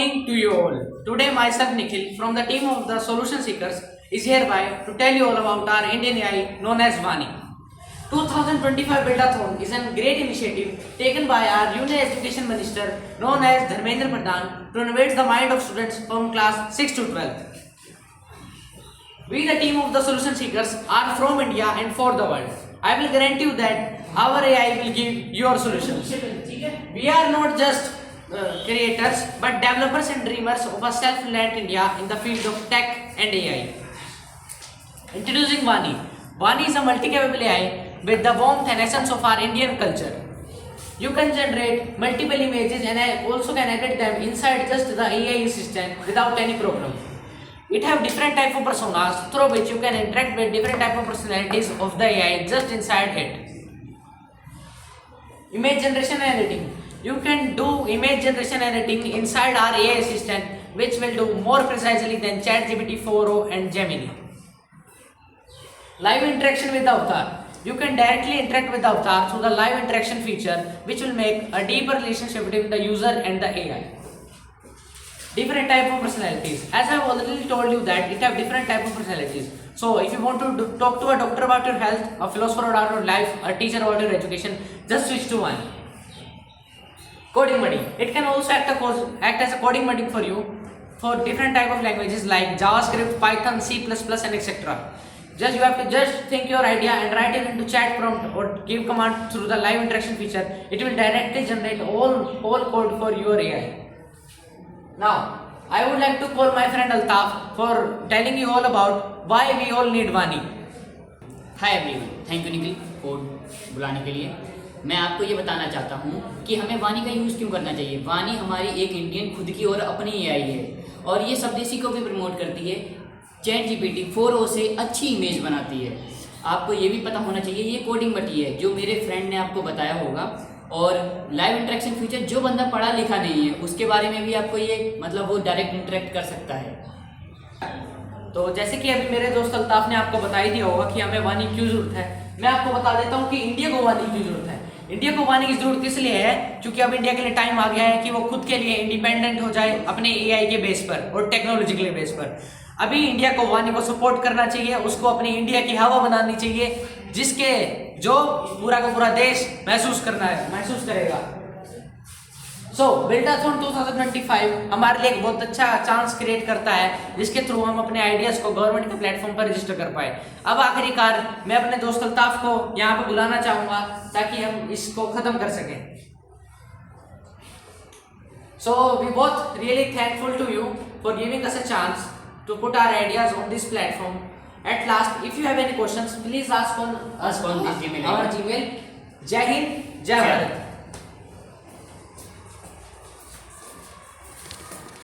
Morning to you all. Today myself Nikhil from the team of the Solution Seekers is hereby to tell you all about our Indian AI known as Vani. 2025 Buildathon is a great initiative taken by our Union Education Minister known as Dharmendra Pradhan to innovate the mind of students from class 6 to 12. We the team of the Solution Seekers are from India and for the world. I will guarantee you that our AI will give your solutions. We are not just creators but developers and dreamers of a self-reliant India in the field of tech and AI. Introducing Vani. Vani is a multi-capable AI with the warmth and essence of our Indian culture. You can generate multiple images and also can edit them inside just the AI assistant without any problem. It have different type of personas through which you can interact with different type of personalities of the AI just inside it. Image generation and editing. You can do image generation and editing inside our AI assistant, which will do more precisely than ChatGPT 4o and Gemini. Live interaction with the avatar. You can directly interact with the avatar through the live interaction feature, which will make a deeper relationship between the user and the AI. Different type of personalities. As I have already told you that it have different type of personalities. So if you want to talk to a doctor about your health, a philosopher about your life, a teacher about your education, just switch to one. Coding buddy. It can also act as a coding buddy for you for different type of languages like JavaScript, Python, C++ and etc. You have to just think your idea and write it into chat prompt or give command through the live interaction feature. It will directly generate all code for your AI. Now, I would like to call my friend Altaf for telling you all about why we all need Vani. Hi everyone, thank you Nikhil code बुलाने के लिए। मैं आपको ये बताना चाहता हूँ कि हमें वानी का यूज़ क्यों करना चाहिए। वानी हमारी एक इंडियन खुद की और अपनी एआई है और ये स्वदेशी को भी प्रमोट करती है। चैट जीपीटी 4o से अच्छी इमेज बनाती है। आपको ये भी पता होना चाहिए ये कोडिंग बटी है जो मेरे फ्रेंड ने आपको बताया होगा। और लाइव इंटरेक्शन फीचर जो बंदा पढ़ा लिखा नहीं है उसके बारे में भी आपको ये मतलब वो डायरेक्ट इंटरेक्ट कर सकता है। तो जैसे कि अभी मेरे दोस्त अल्ताफ ने आपको बता ही दिया होगा कि हमें वानी क्यों जरूरत है, मैं आपको बता देता हूँ कि इंडिया को वानी क्यों जरूरत है। इंडिया को वानी की जरूरत इसलिए है क्योंकि अब इंडिया के लिए टाइम आ गया है कि वो खुद के लिए इंडिपेंडेंट हो जाए अपने एआई के बेस पर और टेक्नोलॉजी के बेस पर। अभी इंडिया को वानी को सपोर्ट करना चाहिए, उसको अपनी इंडिया की हवा बनानी चाहिए जिसके जो पूरा का पूरा देश महसूस करेगा। सो बिल्डाथॉन 2025 हमारे लिए एक बहुत अच्छा चांस क्रिएट करता है जिसके थ्रू हम अपने आइडियाज को गवर्नमेंट के प्लेटफॉर्म पर रजिस्टर कर पाए। अब आखिरकार मैं अपने दोस्त अल्ताफ को यहाँ पे बुलाना चाहूंगा ताकि हम इसको खत्म कर सकें। So we both really thankful to you for giving us a chance to put our ideas on this platform. At last, if you have any questions, please ask on this Gmail our Gmail. Jai Hind, Jai Bharat.